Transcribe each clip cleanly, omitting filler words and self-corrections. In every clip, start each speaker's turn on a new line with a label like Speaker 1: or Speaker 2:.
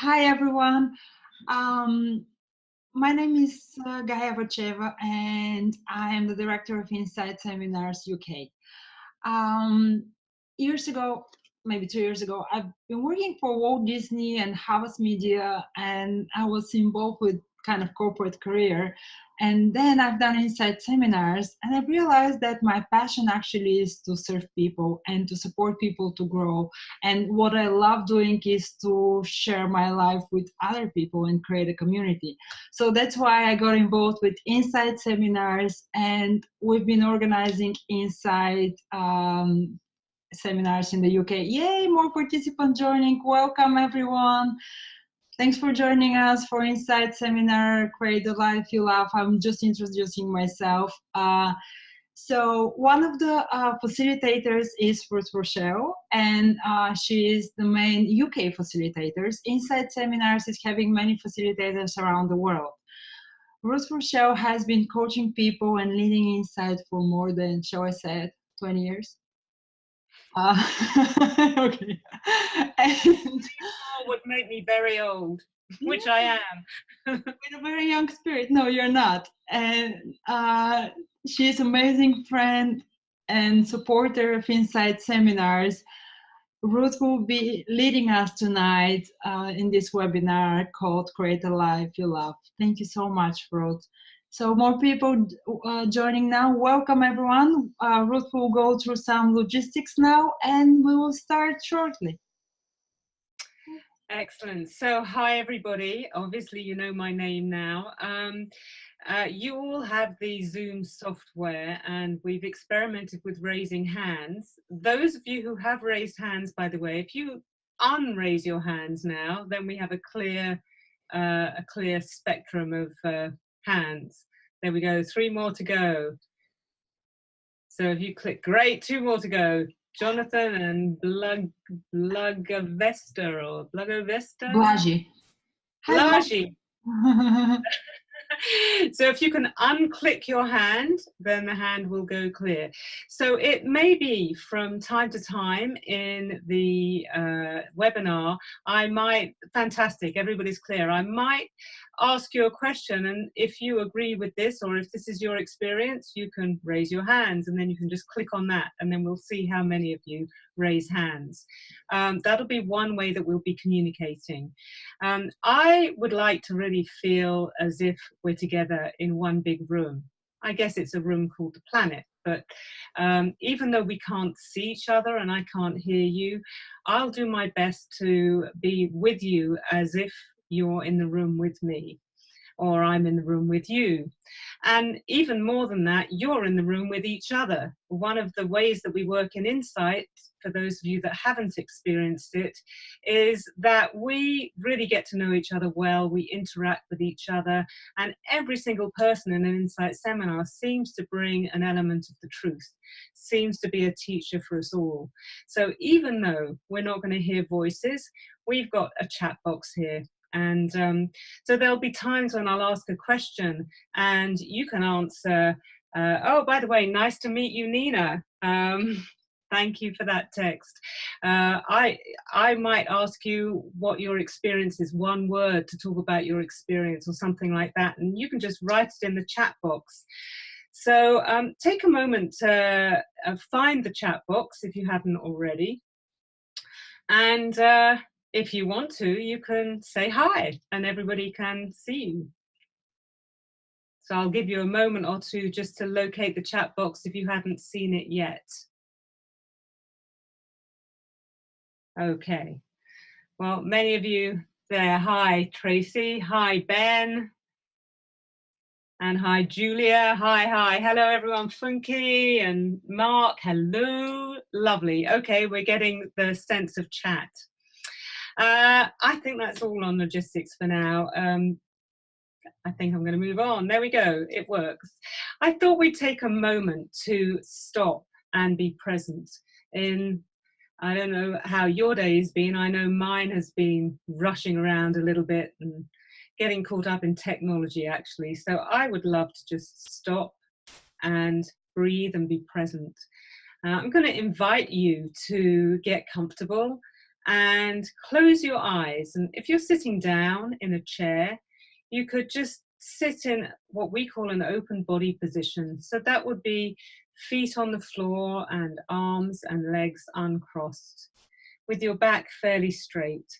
Speaker 1: Hi, everyone. Um, my name is Gaia Vocheva, and I am the director of Insight Seminars UK. Um, Years ago, maybe 2 years ago, I've been working for Walt Disney and Havas Media, and I was involved with kind of corporate career. And then I've done Insight Seminars, and I've realized that my passion actually is to serve people and to support people to grow. And what I love doing is to share my life with other people and create a community. So that's why I got involved with Insight Seminars, and we've been organizing Insight seminars in the UK. Yay, more participants joining. Welcome, everyone. Thanks for joining us for Insight Seminar, Create the Life You Love. I'm just introducing myself. So one of the facilitators is Ruth Rochelle, and she is the main UK facilitators. Insight Seminars is having many facilitators around the world. Ruth Rochelle has been coaching people and leading Insight for more than, shall I say it, 20 years? Okay. And
Speaker 2: would make me very old, which I am.
Speaker 1: with a very young spirit. No, you're not. And she's an amazing friend and supporter of Insight Seminars. Ruth will be leading us tonight in this webinar called Create a Life You Love. Thank you so much, Ruth. So more people joining now. Welcome, everyone. Ruth will go through some logistics now, and we will start shortly.
Speaker 2: Excellent. So hi, everybody. Obviously, you know my name now. You all have the Zoom software, and we've experimented with raising hands. Those of you who have raised hands, by the way, if you unraise your hands now, then we have a clear spectrum of hands. There we go. 3 more to go. So if you click, great, 2 more to go. Jonathan and Blagavesta or Blagovesta?
Speaker 1: Blaži.
Speaker 2: Blaži. So if you can unclick your hand, then the hand will go clear. So it may be from time to time in the webinar, fantastic, everybody's clear. I might ask you a question, and if you agree with this, or if this is your experience, you can raise your hands, and then you can just click on that, and then we'll see how many of you raise hands. That'll be one way that we'll be communicating. I would like to really feel as if we're together in one big room. I guess it's a room called the planet, but even though we can't see each other and I can't hear you, I'll do my best to be with you as if you're in the room with me, or I'm in the room with you. And even more than that, you're in the room with each other. One of the ways that we work in Insight, for those of you that haven't experienced it, is that we really get to know each other well, we interact with each other, and every single person in an Insight seminar seems to bring an element of the truth, seems to be a teacher for us all. So even though we're not going to hear voices, we've got a chat box here. And so there'll be times when I'll ask a question and you can answer, oh, by the way, nice to meet you, Nina. Thank you for that text. I might ask you what your experience is, one word to talk about your experience or something like that, and you can just write it in the chat box. So take a moment to find the chat box if you haven't already. And if you want to, you can say hi and everybody can see you. So I'll give you a moment or two just to locate the chat box if you haven't seen it yet. Okay. Well, many of you there. Hi, Tracy. Hi, Ben. And hi, Julia. Hi. Hello, everyone. Funky and Mark. Hello. Lovely. Okay, we're getting the sense of chat. I think that's all on logistics for now. I think I'm going to move on. There we go. It works. I thought we'd take a moment to stop and be present in, I don't know how your day's been. I know mine has been rushing around a little bit and getting caught up in technology, actually. So I would love to just stop and breathe and be present. I'm going to invite you to get comfortable and close your eyes. And if you're sitting down in a chair, you could just sit in what we call an open body position. So that would be feet on the floor and arms and legs uncrossed, with your back fairly straight.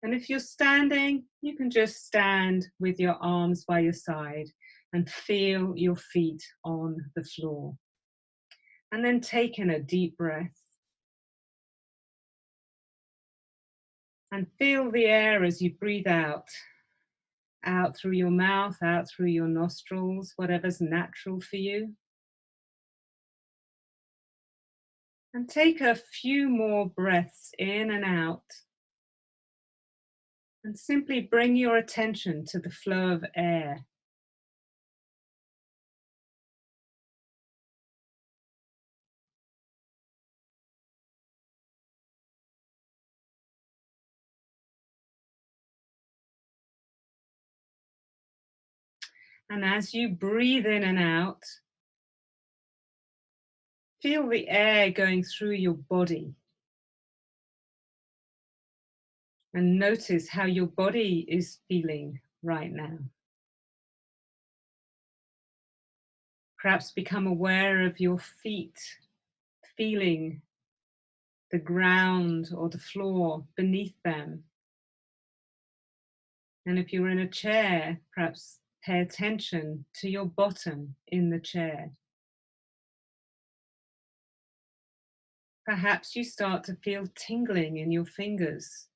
Speaker 2: And if you're standing, you can just stand with your arms by your side and feel your feet on the floor. And then take in a deep breath. And feel the air as you breathe out through your mouth, out through your nostrils, whatever's natural for you. And take a few more breaths in and out. And simply bring your attention to the flow of air. And as you breathe in and out, feel the air going through your body. And notice how your body is feeling right now. Perhaps become aware of your feet, feeling the ground or the floor beneath them. And if you're in a chair, perhaps pay attention to your bottom in the chair. Perhaps you start to feel tingling in your fingers.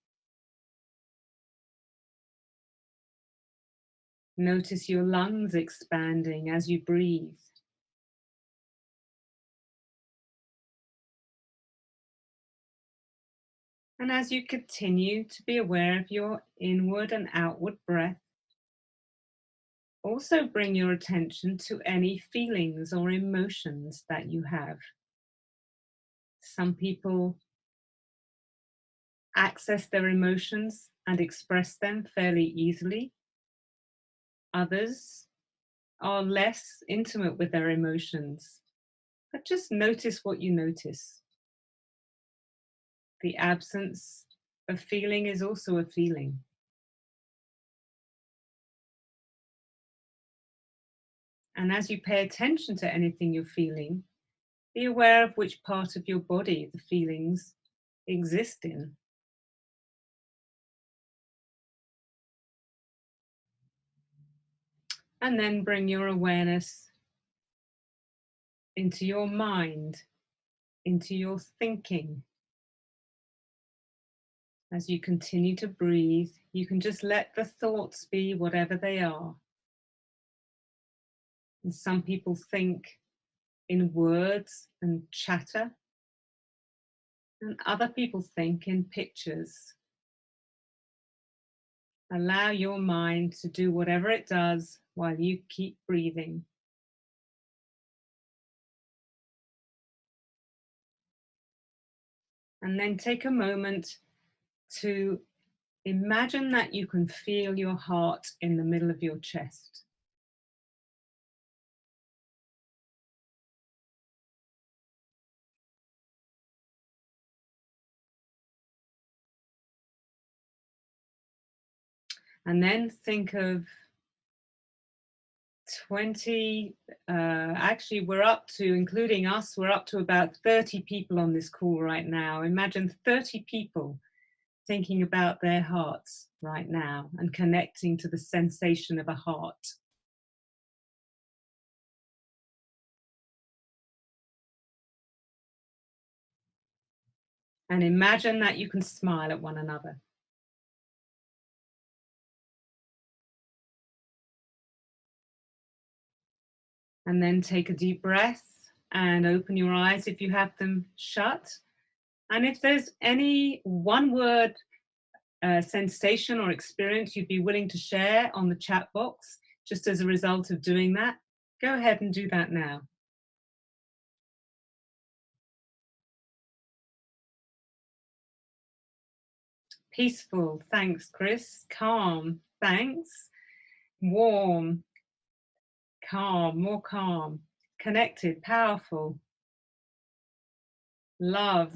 Speaker 2: Notice your lungs expanding as you breathe. And as you continue to be aware of your inward and outward breath, also bring your attention to any feelings or emotions that you have. Some people access their emotions and express them fairly easily. Others are less intimate with their emotions, but just notice what you notice. The absence of feeling is also a feeling. And as you pay attention to anything you're feeling, be aware of which part of your body the feelings exist in. And then bring your awareness into your mind, into your thinking. As you continue to breathe, you can just let the thoughts be whatever they are. And some people think in words and chatter, and other people think in pictures. Allow your mind to do whatever it does while you keep breathing. And then take a moment to imagine that you can feel your heart in the middle of your chest. And then think of 20, actually we're up to, including us, we're up to about 30 people on this call right now. Imagine 30 people thinking about their hearts right now and connecting to the sensation of a heart. And imagine that you can smile at one another. And then take a deep breath and open your eyes if you have them shut. And if there's any one word sensation or experience you'd be willing to share on the chat box, just as a result of doing that, go ahead and do that now. Peaceful, thanks, Chris. Calm, thanks. Warm, calm, more calm. Connected, powerful. Love,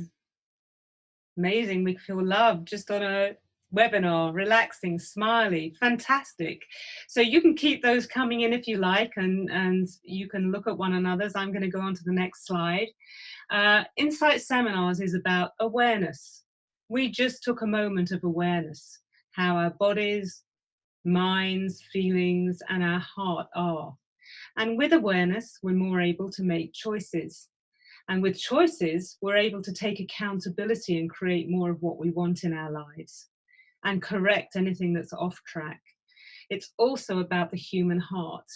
Speaker 2: Amazing. We feel love just on a webinar, relaxing, smiley, fantastic. So you can keep those coming in if you like, and you can look at one another's. I'm going to go on to the next slide. Insight Seminars is about awareness. We just took a moment of awareness, how our bodies, minds, feelings, and our heart are. And with awareness, we're more able to make choices. And with choices, we're able to take accountability and create more of what we want in our lives and correct anything that's off track. It's also about the human heart.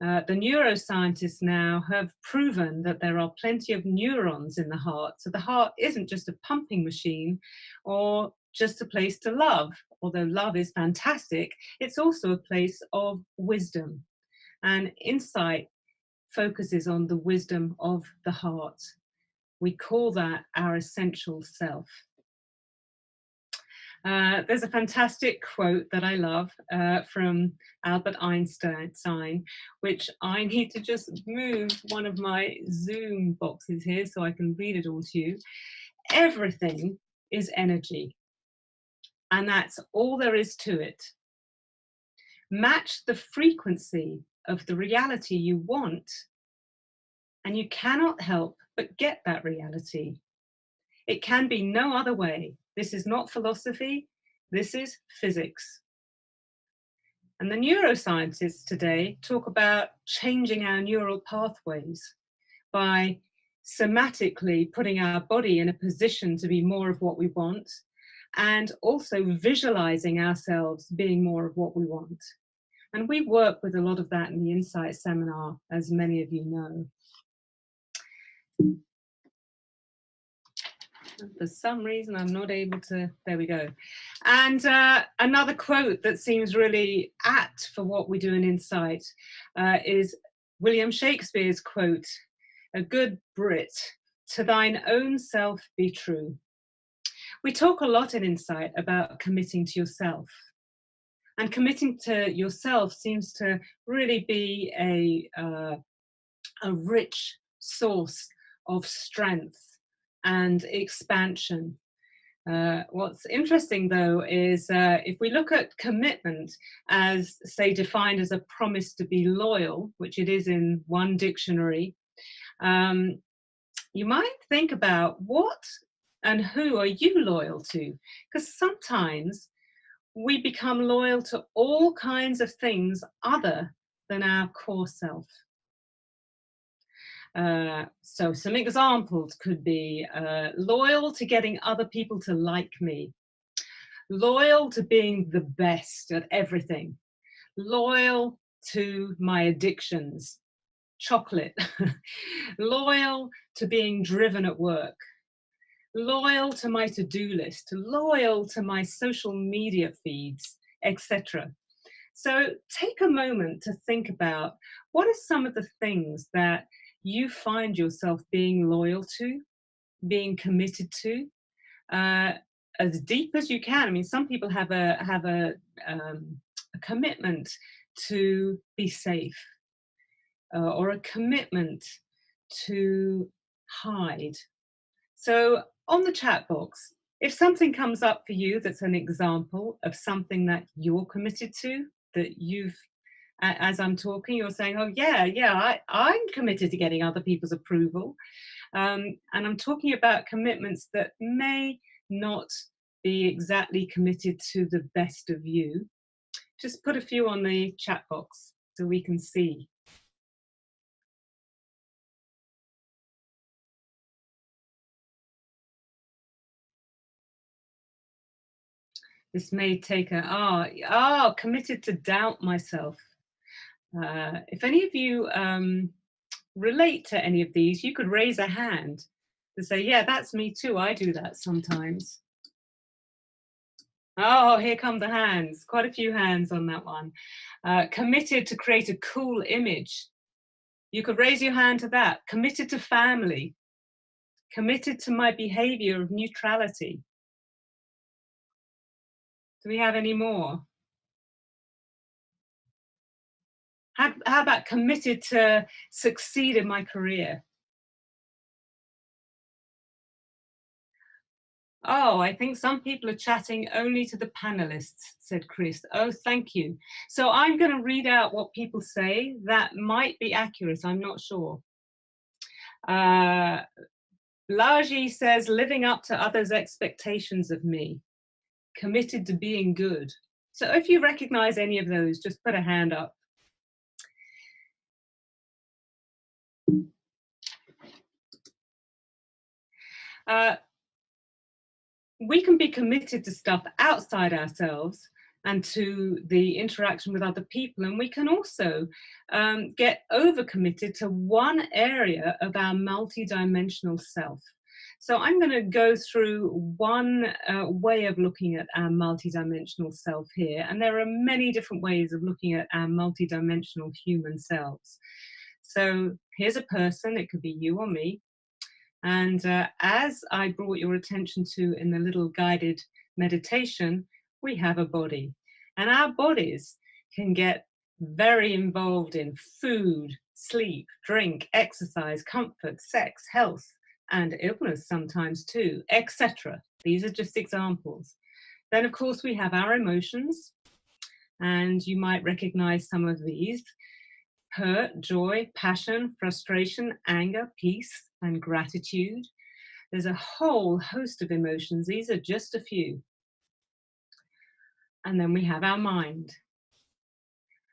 Speaker 2: The neuroscientists now have proven that there are plenty of neurons in the heart. So the heart isn't just a pumping machine or just a place to love. Although love is fantastic, it's also a place of wisdom. And Insight focuses on the wisdom of the heart. We call that our essential self. There's a fantastic quote that I love from Albert Einstein, which I need to just move one of my Zoom boxes here so I can read it all to you. Everything is energy, and that's all there is to it. Match the frequency of the reality you want, and you cannot help but get that reality. It can be no other way. This is not philosophy, this is physics. And the neuroscientists today talk about changing our neural pathways by somatically putting our body in a position to be more of what we want, and also visualizing ourselves being more of what we want. And we work with a lot of that in the Insight Seminar, as many of you know. For some reason, I'm not able to, there we go. And another quote that seems really apt for what we do in Insight is William Shakespeare's quote, "A good Brit, to thine own self be true." We talk a lot in Insight about committing to yourself. And committing to yourself seems to really be a rich source of strength and expansion. What's interesting though is if we look at commitment as, say, defined as a promise to be loyal, which it is in one dictionary, you might think about what and who are you loyal to? Because sometimes we become loyal to all kinds of things other than our core self. So some examples could be loyal to getting other people to like me, loyal to being the best at everything, loyal to my addictions, chocolate, loyal to being driven at work, loyal to my to-do list, loyal to my social media feeds, etc. So take a moment to think about what are some of the things that you find yourself being loyal to, being committed to, as deep as you can. I mean, some people have a commitment to be safe, or a commitment to hide. So on the chat box, if something comes up for you that's an example of something that you're committed to, that you've, as I'm talking, you're saying, oh yeah, I'm committed to getting other people's approval. And I'm talking about commitments that may not be exactly committed to the best of you. Just put a few on the chat box so we can see. This may take a, committed to doubt myself. If any of you relate to any of these, you could raise a hand to say, yeah, that's me too. I do that sometimes. Oh, here come the hands. Quite a few hands on that one. Committed to create a cool image. You could raise your hand to that. Committed to family. Committed to my behavior of neutrality. Do we have any more? How about committed to succeed in my career? Oh, I think some people are chatting only to the panelists, said Chris. Oh, thank you. So I'm going to read out what people say. That might be accurate, I'm not sure. Laji says, living up to others' expectations of me, committed to being good. So if you recognize any of those, just put a hand up. We can be committed to stuff outside ourselves and to the interaction with other people, and we can also get overcommitted to one area of our multidimensional self. So I'm going to go through one way of looking at our multidimensional self here, and there are many different ways of looking at our multidimensional human selves. So here's a person, it could be you or me. And as I brought your attention to in the little guided meditation, we have a body. And our bodies can get very involved in food, sleep, drink, exercise, comfort, sex, health, and illness sometimes too, etc. These are just examples. Then, of course, we have our emotions. And you might recognize some of these: hurt, joy, passion, frustration, anger, peace, and gratitude. There's a whole host of emotions. These are just a few. And then we have our mind.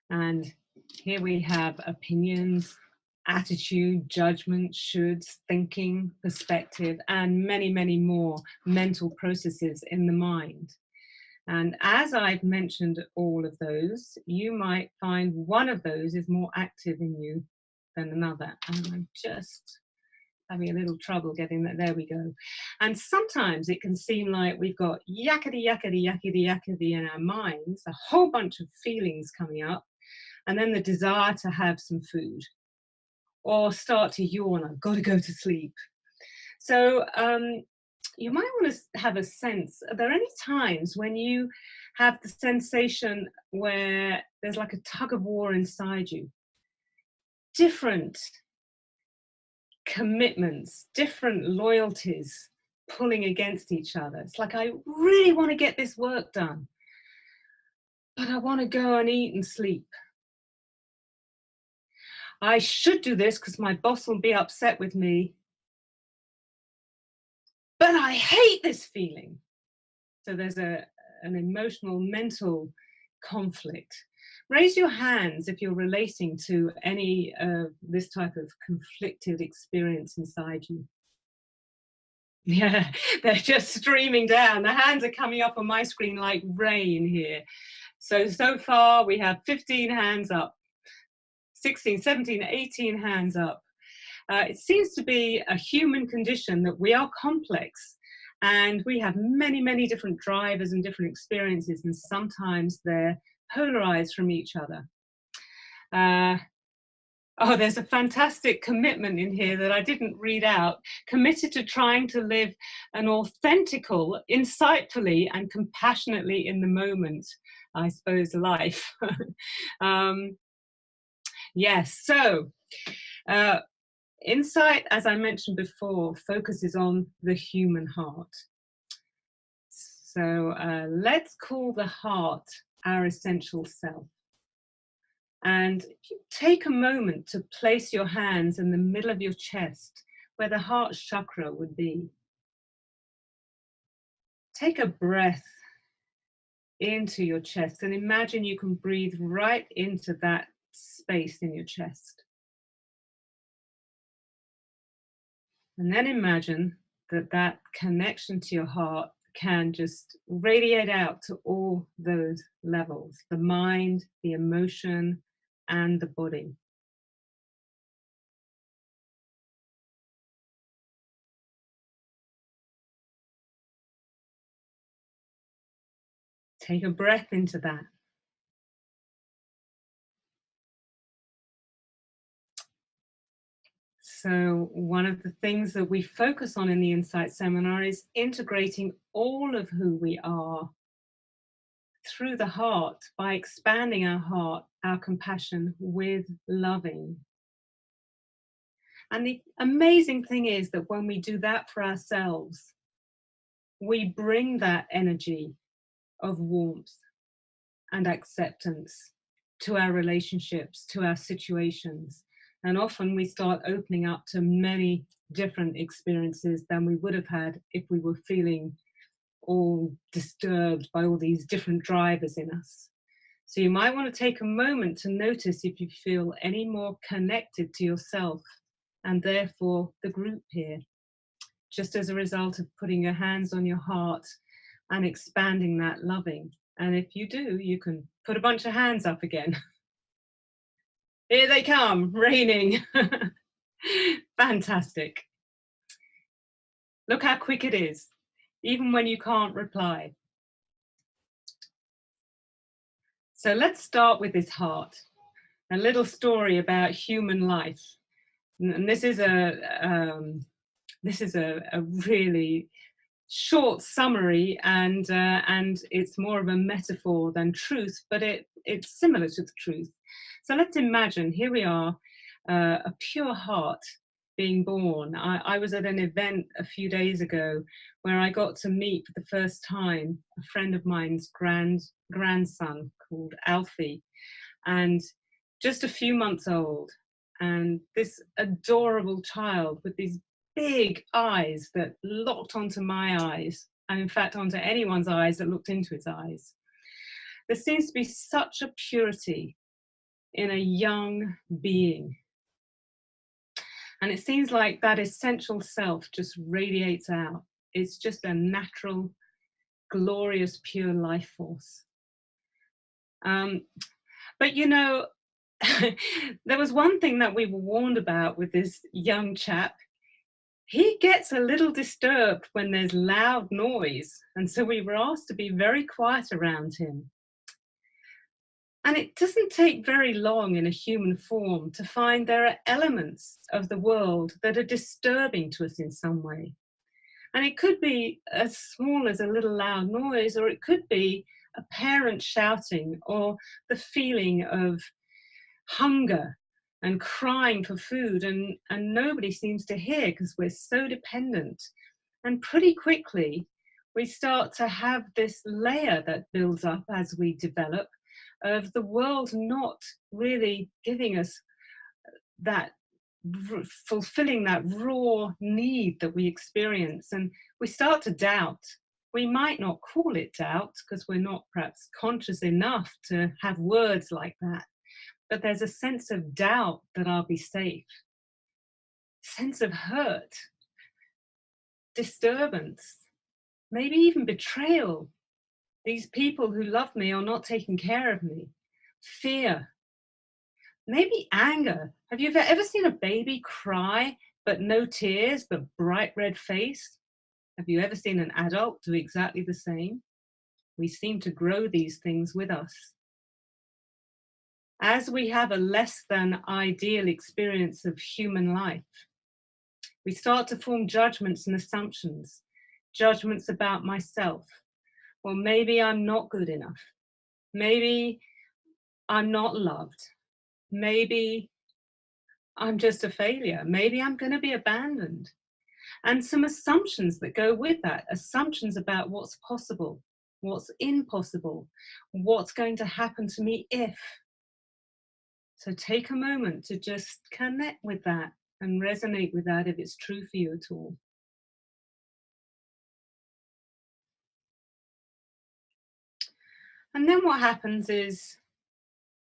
Speaker 2: And here we have opinions, attitude, judgment, shoulds, thinking, perspective, and many, many more mental processes in the mind. And as I've mentioned all of those, you might find one of those is more active in you than another. And I'm just having a little trouble getting that. There we go. And sometimes it can seem like we've got yakety, yakety, yakety, yakety in our minds, a whole bunch of feelings coming up, and then the desire to have some food or start to yawn, I've got to go to sleep. So you might want to have a sense, are there any times when you have the sensation where there's like a tug of war inside you? Different commitments, different loyalties pulling against each other. It's like, I really want to get this work done, but I want to go and eat and sleep. I should do this because my boss will be upset with me, but I hate this feeling. So there's an emotional, mental conflict. Raise your hands if you're relating to any this type of conflicted experience inside you. Yeah, they're just streaming down. The hands are coming up on my screen like rain here. So far we have 15 hands up, 16, 17, 18 hands up. It seems to be a human condition that we are complex and we have many, many different drivers and different experiences, and sometimes they're polarized from each other. Oh, there's a fantastic commitment in here that I didn't read out. Committed to trying to live an authentical, insightfully, and compassionately in the moment, I suppose, life. Yes, so Insight, as I mentioned before, focuses on the human heart. So let's call the heart our essential self. And if you take a moment to place your hands in the middle of your chest, where the heart chakra would be. Take a breath into your chest and imagine you can breathe right into that space in your chest. And then imagine that that connection to your heart can just radiate out to all those levels, the mind, the emotion, and the body. Take a breath into that. So one of the things that we focus on in the Insight Seminar is integrating all of who we are through the heart by expanding our heart, our compassion with loving. And the amazing thing is that when we do that for ourselves, we bring that energy of warmth and acceptance to our relationships, to our situations. And often we start opening up to many different experiences than we would have had if we were feeling all disturbed by all these different drivers in us. So you might want to take a moment to notice if you feel any more connected to yourself and therefore the group here, just as a result of putting your hands on your heart and expanding that loving. And if you do, you can put a bunch of hands up again. Here they come, raining. Fantastic. Look how quick it is, even when you can't reply. So let's start with this heart, a little story about human life. And this is a really short summary, and it's more of a metaphor than truth, but it's similar to the truth. So let's imagine here we are, a pure heart being born. I was at an event a few days ago where I got to meet for the first time a friend of mine's grandson called Alfie, and just a few months old, and this adorable child with these big eyes that locked onto my eyes, and in fact onto anyone's eyes that looked into his eyes. There seems to be such a purity in a young being. And it seems like that essential self just radiates out. It's just a natural, glorious, pure life force. But you know, there was one thing that we were warned about with this young chap. He gets a little disturbed when there's loud noise, and so we were asked to be very quiet around him. And it doesn't take very long in a human form to find there are elements of the world that are disturbing to us in some way. And it could be as small as a little loud noise, or it could be a parent shouting, or the feeling of hunger and crying for food, and nobody seems to hear because we're so dependent. And pretty quickly, we start to have this layer that builds up as we develop, of the world not really giving us that, fulfilling that raw need that we experience. And we start to doubt. We might not call it doubt because we're not perhaps conscious enough to have words like that, but there's a sense of doubt that I'll be safe, sense of hurt, disturbance, maybe even betrayal. These people who love me are not taking care of me. Fear, maybe anger. Have you ever seen a baby cry, but no tears, but bright red face? Have you ever seen an adult do exactly the same? We seem to grow these things with us. As we have a less than ideal experience of human life, we start to form judgments and assumptions, judgments about myself. Well, maybe I'm not good enough. Maybe I'm not loved. Maybe I'm just a failure. Maybe I'm going to be abandoned. And some assumptions that go with that, assumptions about what's possible, what's impossible, what's going to happen to me if. So take a moment to just connect with that and resonate with that if it's true for you at all. And then what happens is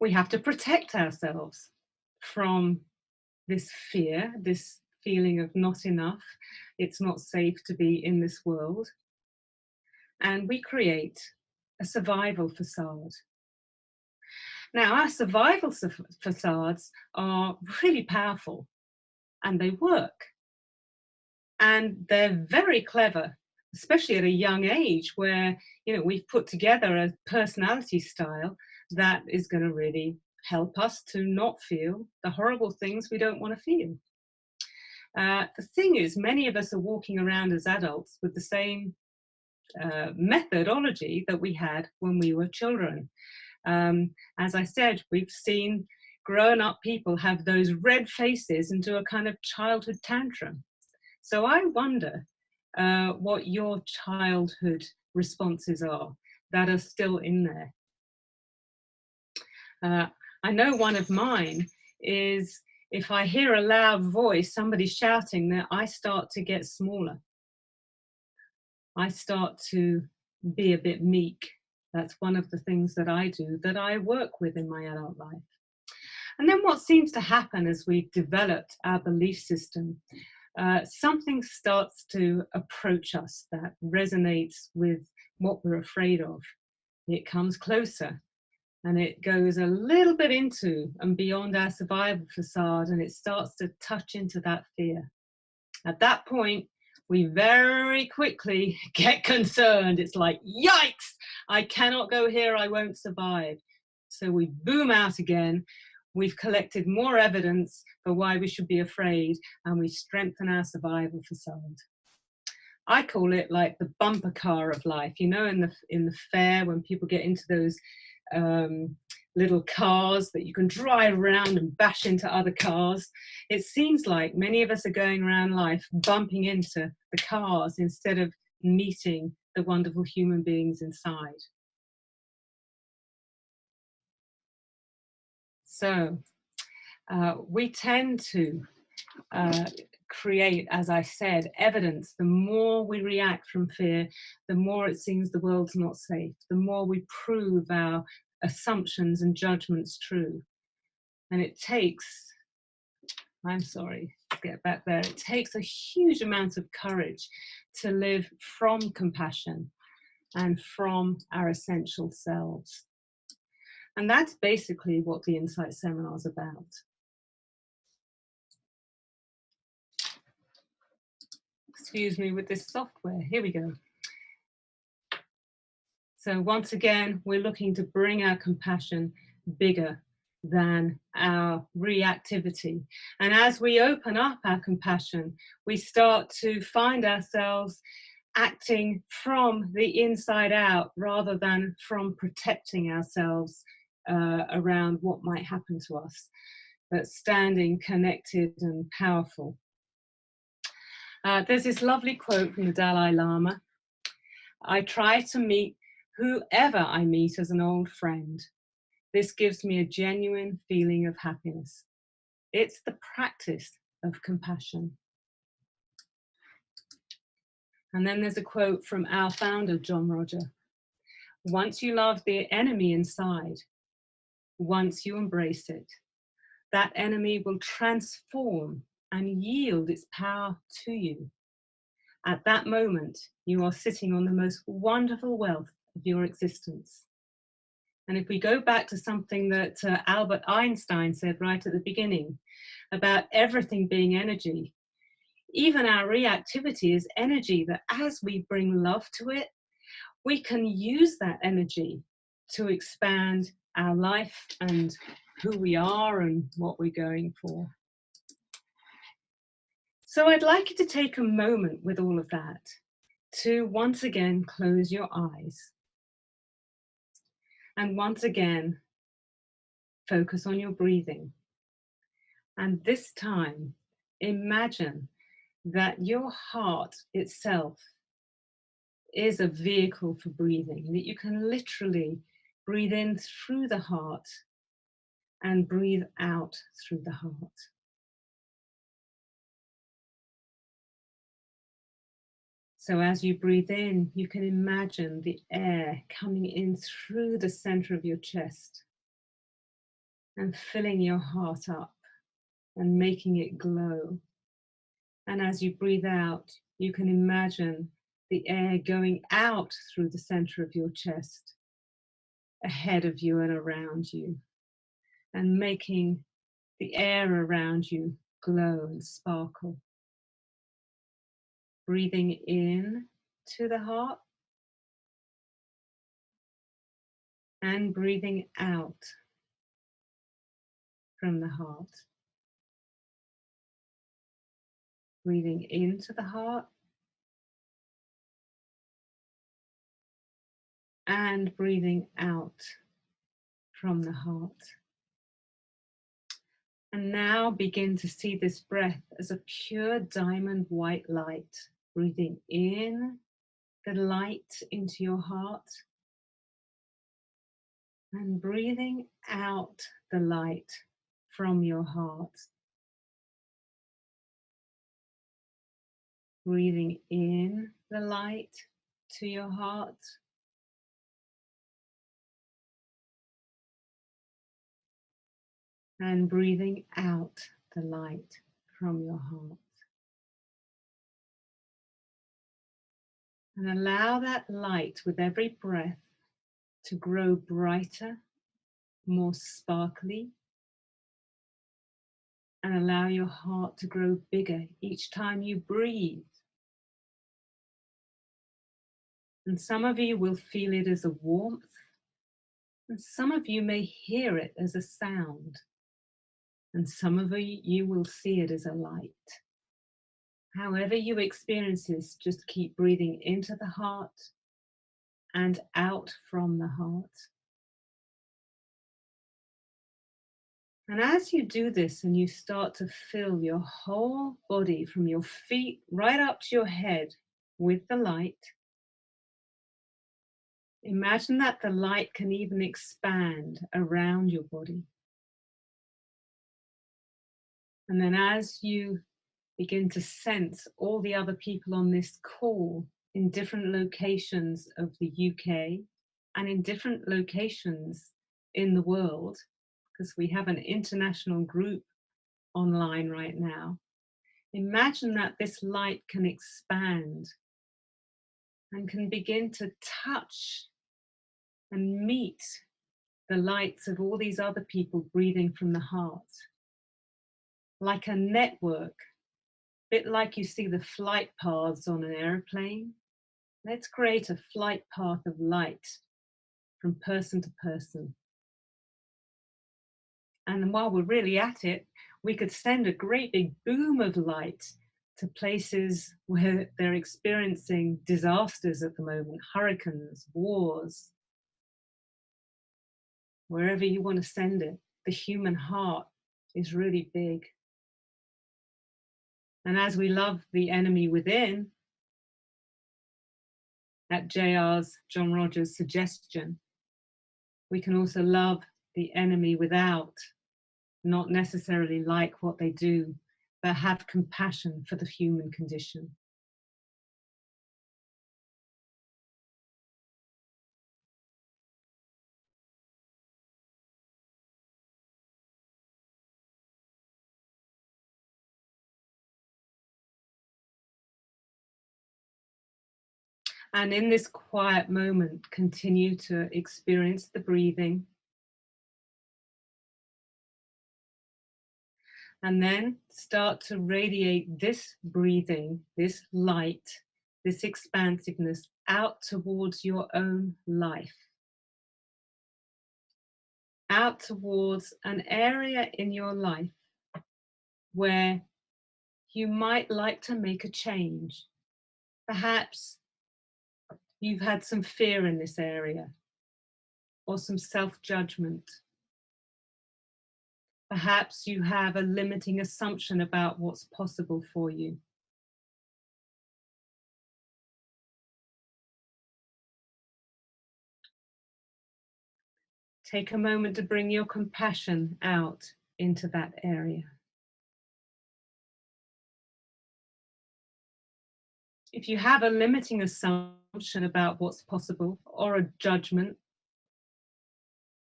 Speaker 2: we have to protect ourselves from this fear, this feeling of not enough. It's not safe to be in this world. And we create a survival facade. Now, our survival facades are really powerful and they work. And they're very clever, especially at a young age where, you know, we've put together a personality style that is going to really help us to not feel the horrible things we don't want to feel. The thing is, many of us are walking around as adults with the same methodology that we had when we were children. As I said, we've seen grown-up people have those red faces and do a kind of childhood tantrum. So I wonder what your childhood responses are that are still in there. I know one of mine is if I hear a loud voice, somebody shouting, that I start to get smaller. I start to be a bit meek. That's one of the things that I do, that I work with in my adult life. And then what seems to happen as we've developed our belief system, something starts to approach us that resonates with what we're afraid of. It comes closer and it goes a little bit into and beyond our survival facade, and it starts to touch into that fear. At that point, we very quickly get concerned. It's like, yikes, I cannot go here, I won't survive. So we boom out again. We've collected more evidence for why we should be afraid, and we strengthen our survival facade. I call it like the bumper car of life. You know, in the fair, when people get into those little cars that you can drive around and bash into other cars. It seems like many of us are going around life bumping into the cars instead of meeting the wonderful human beings inside. So we tend to create, as I said, evidence. The more we react from fear, the more it seems the world's not safe, the more we prove our assumptions and judgments true. And it takes, I'm sorry, get back there, it takes a huge amount of courage to live from compassion and from our essential selves. And that's basically what the Insight Seminar is about. Excuse me with this software. Here we go. So once again, we're looking to bring our compassion bigger than our reactivity. And as we open up our compassion, we start to find ourselves acting from the inside out rather than from protecting ourselves around what might happen to us, but standing connected and powerful. There's this lovely quote from the Dalai Lama. I try to meet whoever I meet as an old friend. This gives me a genuine feeling of happiness. It's the practice of compassion. And then there's a quote from our founder, John Roger. Once you love the enemy inside, once you embrace it, that enemy will transform and yield its power to you. At that moment, you are sitting on the most wonderful wealth of your existence. And if we go back to something that Albert Einstein said right at the beginning about everything being energy, even our reactivity is energy that as we bring love to it, we can use that energy to expand our life and who we are and what we're going for. So I'd like you to take a moment with all of that to once again close your eyes. And once again, focus on your breathing. And this time, imagine that your heart itself is a vehicle for breathing, that you can literally breathe in through the heart and breathe out through the heart. So as you breathe in, you can imagine the air coming in through the center of your chest and filling your heart up and making it glow. And as you breathe out, you can imagine the air going out through the center of your chest, ahead of you and around you, and making the air around you glow and sparkle. Breathing in to the heart and breathing out from the heart. Breathing into the heart and breathing out from the heart. And now begin to see this breath as a pure diamond white light Breathing in the light into your heart and breathing out the light from your heart. Breathing in the light to your heart and breathing out the light from your heart. And allow that light with every breath to grow brighter, more sparkly, and allow your heart to grow bigger each time you breathe. And some of you will feel it as a warmth, and some of you may hear it as a sound, and some of you will see it as a light. However you experience this, just keep breathing into the heart and out from the heart. And as you do this and you start to fill your whole body from your feet right up to your head with the light, imagine that the light can even expand around your body. And then as you begin to sense all the other people on this call in different locations of the UK and in different locations in the world, because we have an international group online right now, imagine that this light can expand and can begin to touch and meet the lights of all these other people breathing from the heart, like a network, a bit like you see the flight paths on an airplane. Let's create a flight path of light from person to person. And while we're really at it, we could send a great big boom of light to places where they're experiencing disasters at the moment, hurricanes, wars, wherever you want to send it. The human heart is really big. And as we love the enemy within, at JR's, John Rogers' suggestion, we can also love the enemy without, not necessarily like what they do, but have compassion for the human condition. And in this quiet moment, continue to experience the breathing. And then start to radiate this breathing, this light, this expansiveness out towards your own life. Out towards an area in your life where you might like to make a change. Perhaps you've had some fear in this area, or some self-judgment. Perhaps you have a limiting assumption about what's possible for you. Take a moment to bring your compassion out into that area. If you have a limiting assumption about what's possible or a judgment,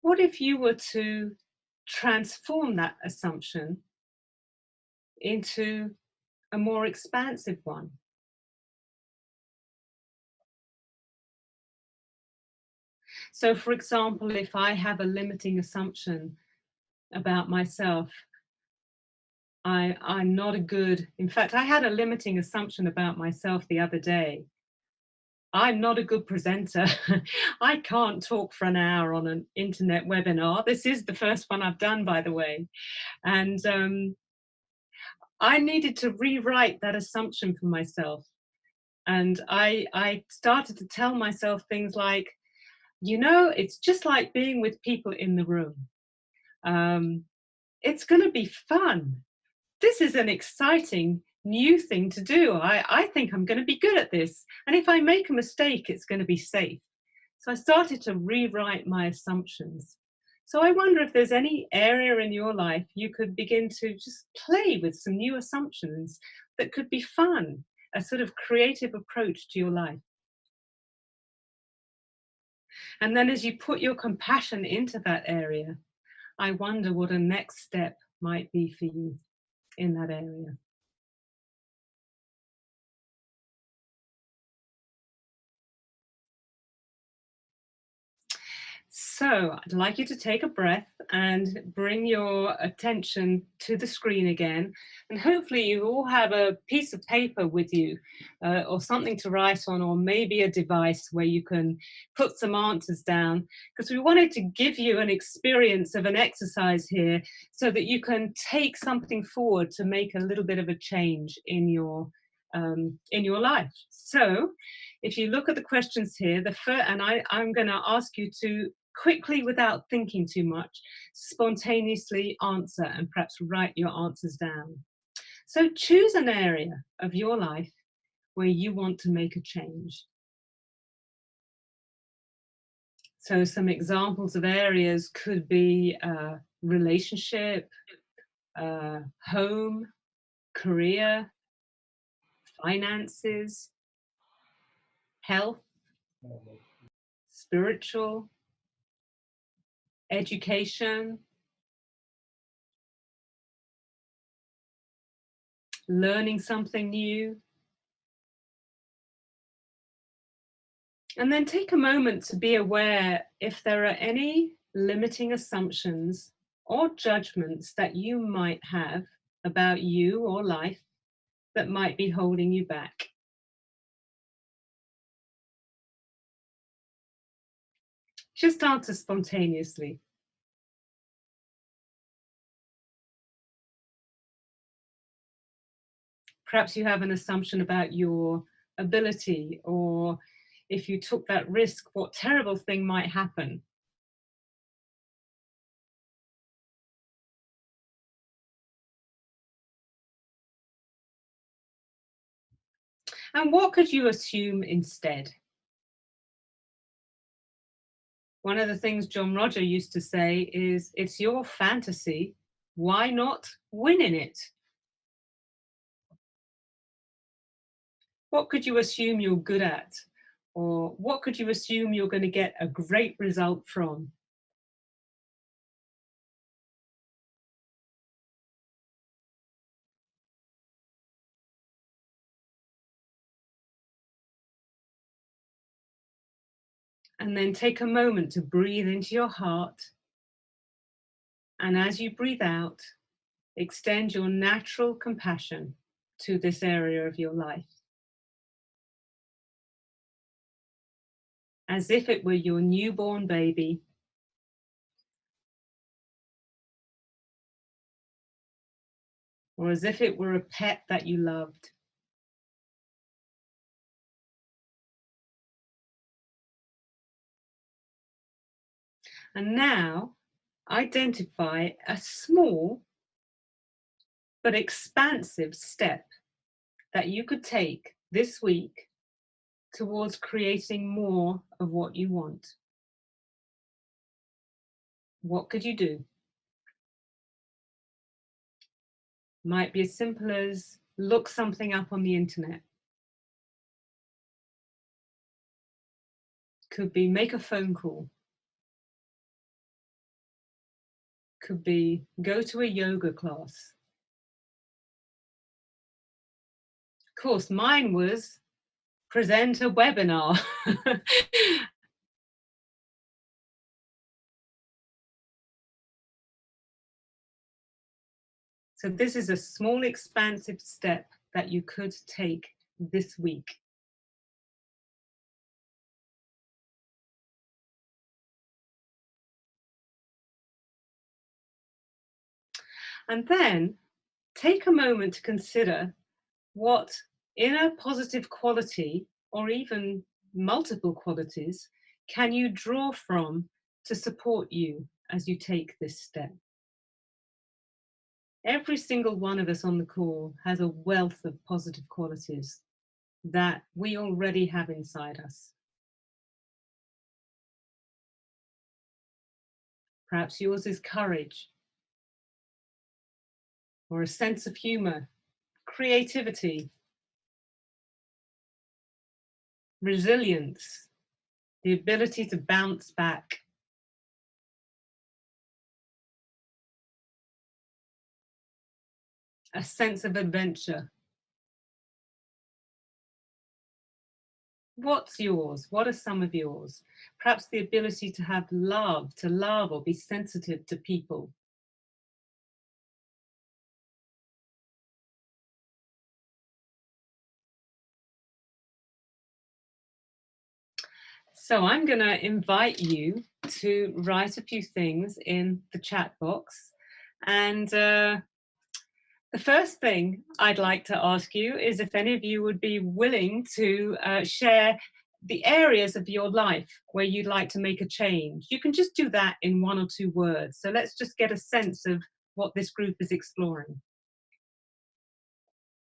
Speaker 2: what if you were to transform that assumption into a more expansive one? So, for example, if I have a limiting assumption about myself, I'm not a good, in fact, I had a limiting assumption about myself the other day. I'm not a good presenter. I can't talk for an hour on an internet webinar. This is the first one I've done, by the way. And I needed to rewrite that assumption for myself. And I started to tell myself things like, you know, it's just like being with people in the room. It's going to be fun. This is an exciting new thing to do. I think I'm going to be good at this. And if I make a mistake, it's going to be safe. So I started to rewrite my assumptions. So I wonder if there's any area in your life you could begin to just play with some new assumptions that could be fun, a sort of creative approach to your life. And then as you put your compassion into that area, I wonder what a next step might be for you in that area. So I'd like you to take a breath and bring your attention to the screen again. And hopefully you all have a piece of paper with you or something to write on, or maybe a device where you can put some answers down, because we wanted to give you an experience of an exercise here so that you can take something forward to make a little bit of a change in your life. So if you look at the questions here, I'm going to ask you to quickly, without thinking too much, spontaneously answer and perhaps write your answers down. So choose an area of your life where you want to make a change. So some examples of areas could be relationship, home, career, finances, health, spiritual, education, learning something new. And then take a moment to be aware if there are any limiting assumptions or judgments that you might have about you or life that might be holding you back. Just answer spontaneously. Perhaps you have an assumption about your ability, or if you took that risk, what terrible thing might happen. And what could you assume instead? One of the things John Roger used to say is, it's your fantasy, why not win in it? What could you assume you're good at? Or what could you assume you're going to get a great result from? And then take a moment to breathe into your heart. And as you breathe out, extend your natural compassion to this area of your life, as if it were your newborn baby, or as if it were a pet that you loved. And now identify a small but expansive step that you could take this week towards creating more of what you want. What could you do? Might be as simple as look something up on the internet. Could be make a phone call. Could be go to a yoga class. Of course, mine was present a webinar. So this is a small, expansive step that you could take this week. And then take a moment to consider what inner positive quality, or even multiple qualities, can you draw from to support you as you take this step. Every single one of us on the call has a wealth of positive qualities that we already have inside us. Perhaps yours is courage, or a sense of humor, creativity, resilience, the ability to bounce back. A sense of adventure. What's yours? What are some of yours? Perhaps the ability to have love, to love or be sensitive to people. So I'm going to invite you to write a few things in the chat box. And the first thing I'd like to ask you is if any of you would be willing to share the areas of your life where you'd like to make a change. You can just do that in 1 or 2 words. So let's just get a sense of what this group is exploring.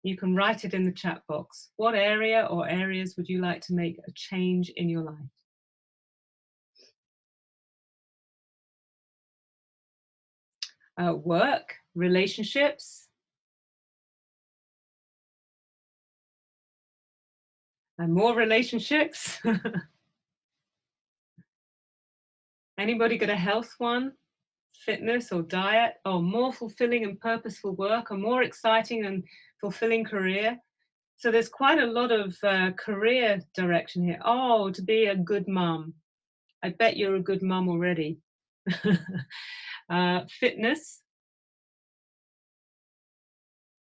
Speaker 2: You can write it in the chat box. What area or areas would you like to make a change in your life? Work, relationships, and more relationships. Anybody got a health one? Fitness or diet? Or more fulfilling and purposeful work? A more exciting and fulfilling career? So there's quite a lot of career direction here. Oh, to be a good mum. I bet you're a good mum already. Fitness.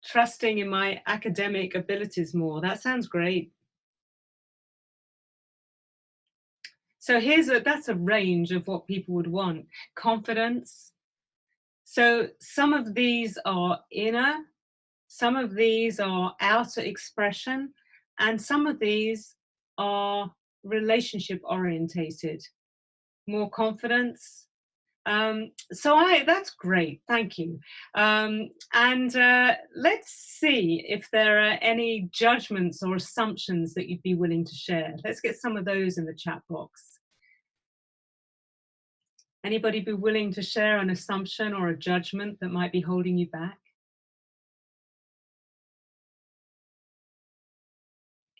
Speaker 2: Trusting in my academic abilities more. That sounds great. So that's a range of what people would want. Confidence. So some of these are inner, some of these are outer expression, and some of these are relationship orientated. More confidence. That's great, thank you. Let's see if there are any judgments or assumptions that you'd be willing to share. Let's get some of those in the chat box. Anybody be willing to share an assumption or a judgment that might be holding you back?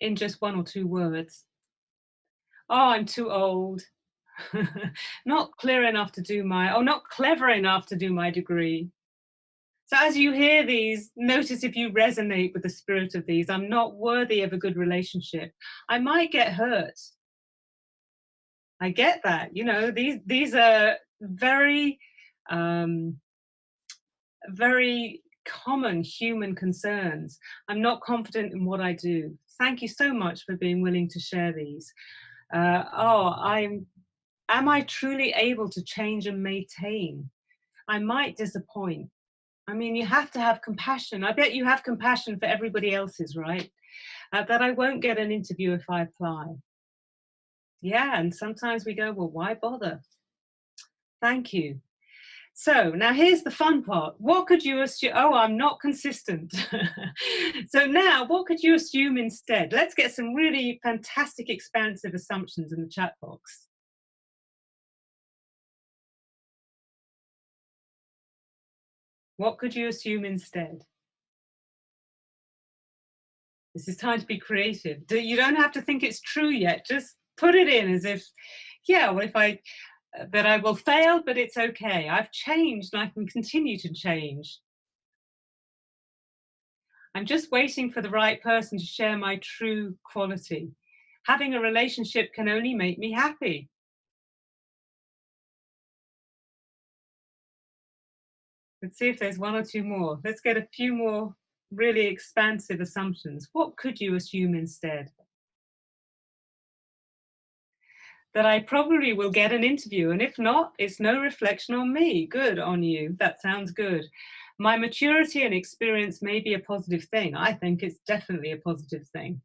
Speaker 2: In just 1 or 2 words. Oh, I'm too old. Not clear enough to do not clever enough to do my degree. So as you hear these, notice if you resonate with the spirit of these. I'm not worthy of a good relationship. I might get hurt. I get that. You know, these are very, very common human concerns. I'm not confident in what I do. Thank you so much for being willing to share these. Am I truly able to change and maintain? I might disappoint. I mean, you have to have compassion. I bet you have compassion for everybody else's, right? That I won't get an interview if I apply. Yeah, and sometimes we go, well, why bother? Thank you. So now here's the fun part. What could you assume? Oh, I'm not consistent. So now what could you assume instead? Let's get some really fantastic expansive assumptions in the chat box. What could you assume instead? This is time to be creative. You don't have to think it's true yet. Just put it in as if, yeah, well, that I will fail, but it's okay. I've changed and I can continue to change. I'm just waiting for the right person to share my true quality. Having a relationship can only make me happy. Let's see if there's 1 or 2 more. Let's get a few more really expansive assumptions. What could you assume instead? That I probably will get an interview, and if not, it's no reflection on me. Good on you. That sounds good. My maturity and experience may be a positive thing. I think it's definitely a positive thing.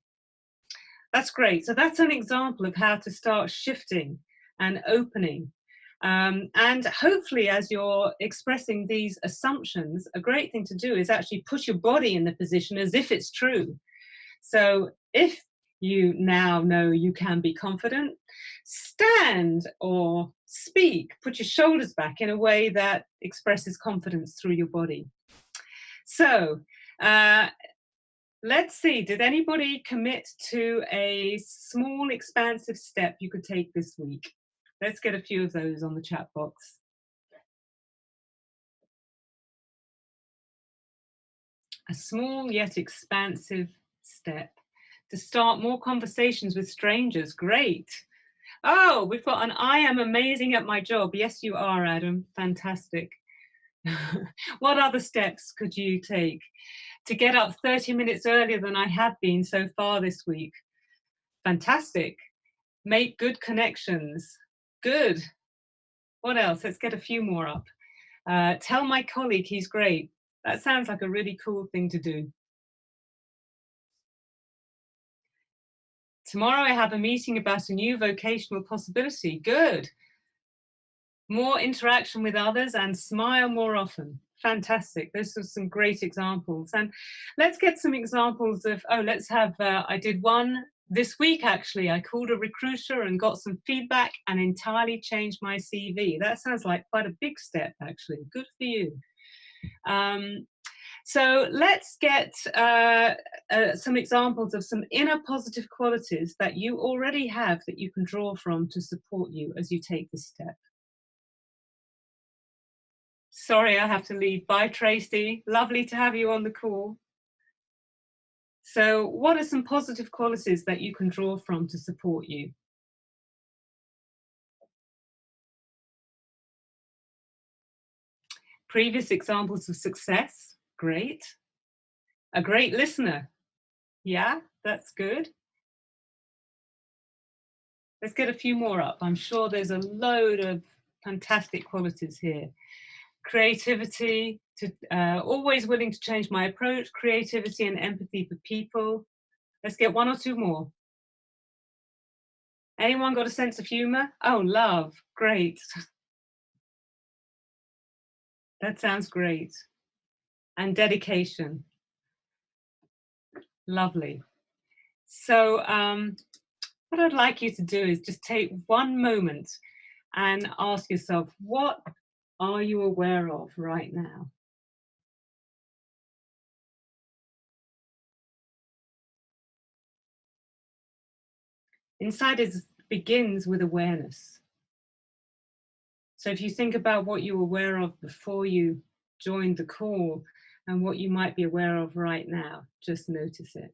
Speaker 2: That's great. So that's an example of how to start shifting and opening. And hopefully, as you're expressing these assumptions, a great thing to do is actually put your body in the position as if it's true. So if you now know you can be confident, stand or speak, put your shoulders back in a way that expresses confidence through your body. So let's see, did anybody commit to a small expansive step you could take this week? Let's get a few of those on the chat box. A small yet expansive step to start more conversations with strangers. Great. Oh, we've got an I am amazing at my job. Yes, you are, Adam. Fantastic. What other steps could you take? To get up 30 minutes earlier than I have been so far this week. Fantastic. Make good connections. Good. What else? Let's get a few more up. Tell my colleague he's great. That sounds like a really cool thing to do. Tomorrow I have a meeting about a new vocational possibility. Good. More interaction with others and smile more often. Fantastic. Those are some great examples. And let's get some examples of, let's have, I did one this week actually. I called a recruiter and got some feedback and entirely changed my CV. That sounds like quite a big step actually. Good for you. So let's get some examples of some inner positive qualities that you already have that you can draw from to support you as you take this step. Sorry, I have to leave. Bye, Tracy. Lovely to have you on the call. So what are some positive qualities that you can draw from to support you? Previous examples of success. Great. A great listener. Yeah, that's good. Let's get a few more up. I'm sure there's a load of fantastic qualities here. Creativity, always willing to change my approach, creativity and empathy for people. Let's get one or two more. Anyone got a sense of humor? Oh, love, great. That sounds great. And dedication. Lovely. So what I'd like you to do is just take one moment and ask yourself, what are you aware of right now? Insight begins with awareness. So if you think about what you were aware of before you joined the call and what you might be aware of right now, just notice it.